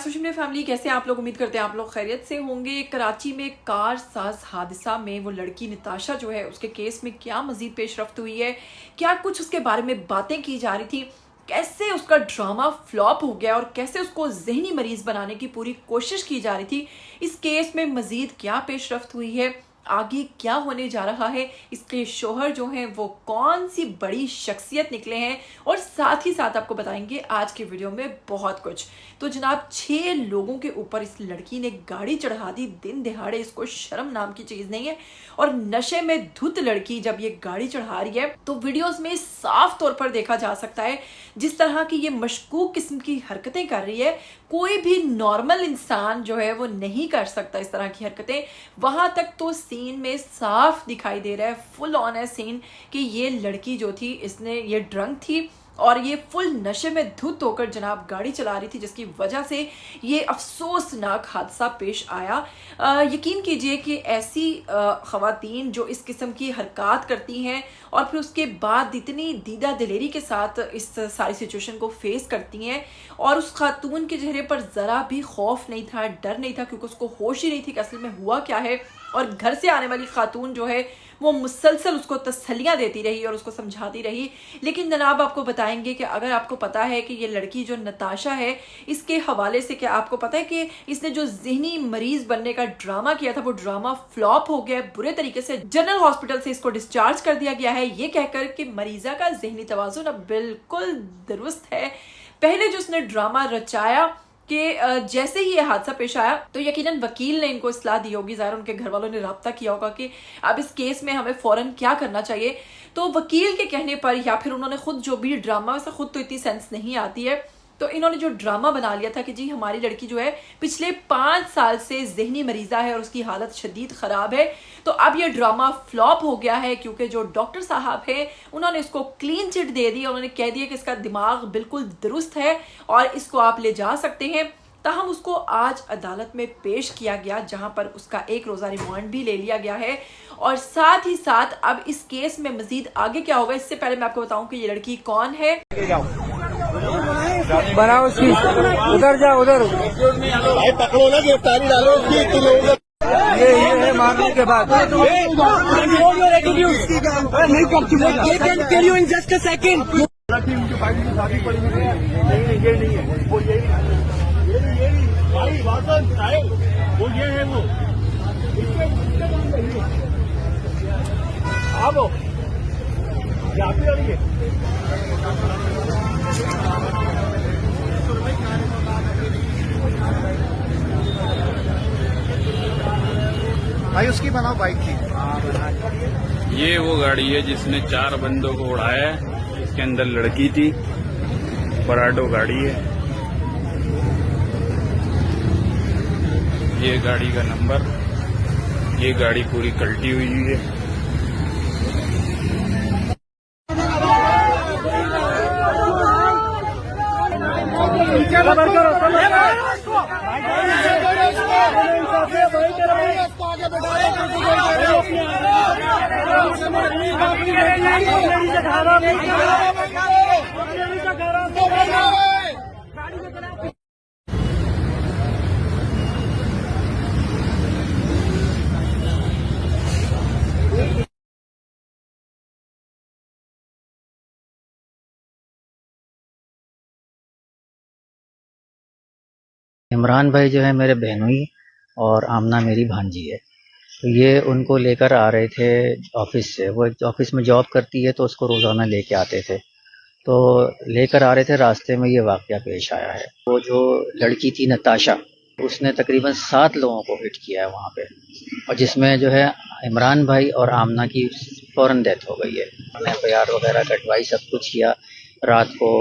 Social media family, कैसे आप लोग? उम्मीद करते हैं आप लोग खैरियत से होंगे। कराची में कार साज हादसा में वो लड़की नताशा जो है, उसके केस में क्या मजीद पेशरफ्त हुई है, क्या कुछ उसके बारे में बातें की जा रही थी, कैसे उसका ड्रामा फ्लॉप हो गया और कैसे उसको जहनी मरीज बनाने की पूरी कोशिश की जा रही थी, इस केस में मजीद क्या पेशरफ्त हुई है, आगे क्या होने जा रहा है, इसके शोहर जो हैं वो कौन सी बड़ी शख्सियत निकले हैं, और साथ ही साथ आपको बताएंगे आज के वीडियो में बहुत कुछ। तो जनाब 6 लोगों के ऊपर इस लड़की ने गाड़ी चढ़ा दी दिन दिहाड़े। इसको शर्म नाम की चीज नहीं है। और नशे में धुत लड़की जब ये गाड़ी चढ़ा रही है तो वीडियोस में साफ तौर पर देखा जा सकता है जिस तरह की ये मशकूक किस्म की हरकतें कर रही है, कोई भी नॉर्मल इंसान जो है वो नहीं कर सकता इस तरह की हरकतें। वहां तक तो सीन में साफ दिखाई दे रहा है, फुल ऑन है सीन, कि ये लड़की जो थी इसने ये ड्रंक थी और ये फुल नशे में धुत होकर जनाब गाड़ी चला रही थी, जिसकी वजह से ये अफसोसनाक हादसा पेश आया। यकीन कीजिए कि ऐसी ख़वातीन जो इस किस्म की हरकत करती हैं और फिर उसके बाद इतनी दीदा दिलेरी के साथ इस सारी सिचुएशन को फेस करती हैं, और उस खातून के चेहरे पर ज़रा भी खौफ नहीं था, डर नहीं था, क्योंकि उसको होश ही नहीं थी कि असल में हुआ क्या है। और घर से आने वाली खातून जो है वो मुसलसल उसको तसल्लियाँ देती रही और उसको समझाती रही। लेकिन जनाब आपको बताएंगे कि अगर आपको पता है कि ये लड़की जो नताशा है, इसके हवाले से क्या आपको पता है कि इसने जो जहनी मरीज बनने का ड्रामा किया था वो ड्रामा फ्लॉप हो गया बुरे तरीके से। जनरल हॉस्पिटल से इसको डिस्चार्ज कर दिया गया है, ये कहकर कि मरीजा का जहनी तवाज़ुन अब बिल्कुल दुरुस्त है। पहले जो उसने ड्रामा रचाया कि जैसे ही ये हादसा पेश आया तो यकीनन वकील ने इनको इस्लाह दी होगी, ज़ाहिर उनके घर वालों ने राब्ता किया होगा कि अब इस केस में हमें फौरन क्या करना चाहिए। तो वकील के कहने पर या फिर उन्होंने खुद जो भी ड्रामा, वैसे खुद तो इतनी सेंस नहीं आती है, तो इन्होंने जो ड्रामा बना लिया था कि जी हमारी लड़की जो है पिछले 5 साल से जहनी मरीजा है और उसकी हालत शदीद ख़राब है। तो अब ये ड्रामा फ्लॉप हो गया है क्योंकि जो डॉक्टर साहब है उन्होंने इसको क्लीन चिट दे दी। उन्होंने कह दिया कि इसका दिमाग बिल्कुल दुरुस्त है और इसको आप ले जा सकते हैं। ताहम उसको आज अदालत में पेश किया गया, जहां पर उसका 1 रोज़ा रिमांड भी ले लिया गया है। और साथ ही साथ अब इस केस में मजीद आगे क्या होगा, इससे पहले मैं आपको बताऊं कि ये लड़की कौन है। बनाओ उसकी, उधर जाओ, उधर भाई पकड़ो ना, गिरफ्तारी डालो उसकी। ये है मामले के बाद नहीं कर चुके शादी पड़ी हुई नहीं, ये नहीं है वो, ये भाई वासन साहेब वो ये है वो, आप जाते रहिए। भाई उसकी बनाओ बाइक की। ये वो गाड़ी है जिसने 4 बंदों को उड़ाया है। इसके अंदर लड़की थी, पराडो गाड़ी है। ये गाड़ी का नंबर, ये गाड़ी पूरी कल्टी हुई है। इमरान भाई जो है मेरे बहनोई और आमना मेरी भांजी है। तो ये उनको लेकर आ रहे थे ऑफिस से। वो एक ऑफिस में जॉब करती है तो उसको रोज़ाना लेके आते थे। तो लेकर आ रहे थे, रास्ते में ये वाक़या पेश आया है। वो जो लड़की थी नताशा, उसने तकरीबन 7 लोगों को हिट किया है वहाँ पे, और जिसमें जो है इमरान भाई और आमना की फ़ौरन डेथ हो गई है। हमने एफ.आई.आर वगैरह कटवाई, सब कुछ किया। रात को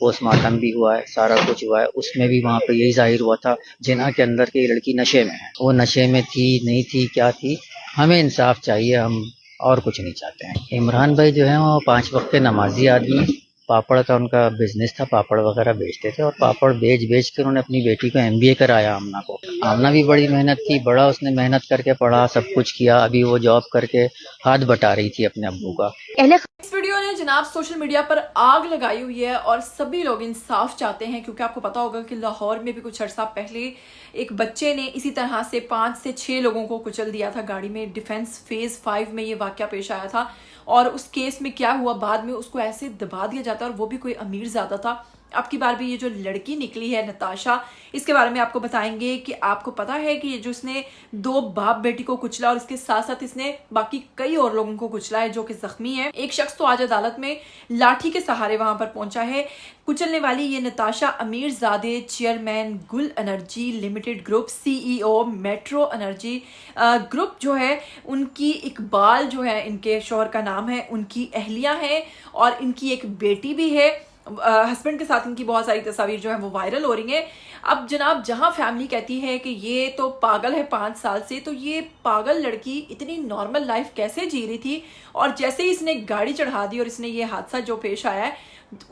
पोस्टमार्टम भी हुआ है, सारा कुछ हुआ है। उसमें भी वहाँ पे यही जाहिर हुआ था जिना के अंदर की लड़की नशे में है। वो नशे में थी, नहीं थी, क्या थी, हमें इंसाफ चाहिए, हम और कुछ नहीं चाहते हैं। इमरान भाई जो है वो 5 वक्त के नमाजी आदमी। पापड़ का उनका बिजनेस था, पापड़ वगैरह बेचते थे, और पापड़ बेच कर उन्होंने अपनी बेटी को MBA कराया आमना को। आमना भी बड़ी मेहनत की, बड़ा उसने मेहनत करके पढ़ा, सब कुछ किया। अभी वो जॉब करके हाथ बटा रही थी अपने अब्बू का। इस वीडियो ने ने जनाब सोशल मीडिया पर आग लगाई हुई है और सभी लोग इंसाफ चाहते हैं, क्योंकि आपको पता होगा कि लाहौर में भी कुछ अर्सा पहले एक बच्चे ने इसी तरह से 5 से 6 लोगों को कुचल दिया था गाड़ी में। डिफेंस फेज 5 में ये वाकया पेश आया था और उस केस में क्या हुआ, बाद में उसको ऐसे दबा दिया जाता है और वो भी कोई अमीर ज्यादा था। अब की बार भी ये जो लड़की निकली है नताशा, इसके बारे में आपको बताएंगे कि आपको पता है कि ये जो इसने 2 बाप बेटी को कुचला और इसके साथ साथ इसने बाकी कई और लोगों को कुचला है जो कि जख्मी है। एक शख्स तो आज अदालत में लाठी के सहारे वहां पर पहुंचा है। कुचलने वाली ये नताशा अमीरजादे, चेयरमैन गुल energy limited group, CEO metro energy group जो है, उनकी इकबाल जो है इनके शौहर का नाम है, उनकी अहलिया है और इनकी एक बेटी भी है। हस्बैंड के साथ इनकी बहुत सारी तस्वीर जो है वो वायरल हो रही हैं। अब जनाब जहां फैमिली कहती है कि ये तो पागल है 5 साल से, तो ये पागल लड़की इतनी नॉर्मल लाइफ कैसे जी रही थी, और जैसे ही इसने गाड़ी चढ़ा दी और इसने ये हादसा जो पेश आया है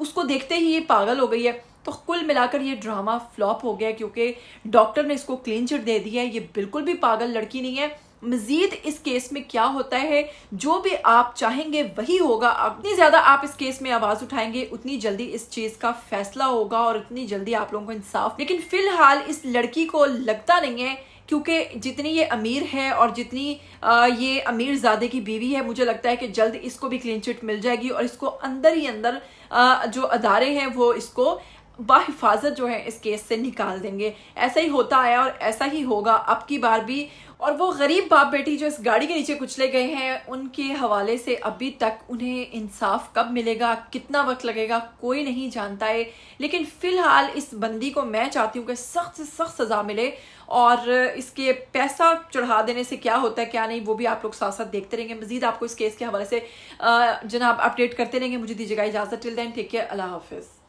उसको देखते ही ये पागल हो गई है। तो कुल मिलाकर ये ड्रामा फ्लॉप हो गया, क्योंकि डॉक्टर ने इसको क्लीन चिट दे दी है। ये बिल्कुल भी पागल लड़की नहीं है। मजीद इस केस में क्या होता है, जो भी आप चाहेंगे वही होगा। जितनी ज्यादा आप इस केस में आवाज उठाएंगे उतनी जल्दी इस चीज का फैसला होगा और उतनी जल्दी आप लोगों को इंसाफ। लेकिन फिलहाल इस लड़की को लगता नहीं है, क्योंकि जितनी ये अमीर है और जितनी ये अमीर ज़ादे की बीवी है, मुझे लगता है कि जल्द इसको भी क्लीन चिट मिल जाएगी और इसको अंदर ही अंदर जो अदारे हैं वो इसको बाहिफाजत जो है इस केस से निकाल देंगे। ऐसा ही होता है और ऐसा ही होगा अब की बार भी। और वो गरीब बाप बेटी जो इस गाड़ी के नीचे कुचले गए हैं, उनके हवाले से अभी तक उन्हें इंसाफ कब मिलेगा, कितना वक्त लगेगा, कोई नहीं जानता है। लेकिन फिलहाल इस बंदी को मैं चाहती हूँ कि सख्त से सख्त सज़ा मिले, और इसके पैसा चढ़ा देने से क्या होता है क्या नहीं वो भी आप लोग साथ साथ देखते रहेंगे। मजीद आपको इस केस के हवाले से जनाब अपडेट करते रहेंगे। मुझे दीजिएगा इजाज़त। टिल देन टेक केयर, अल्लाह हाफिज़।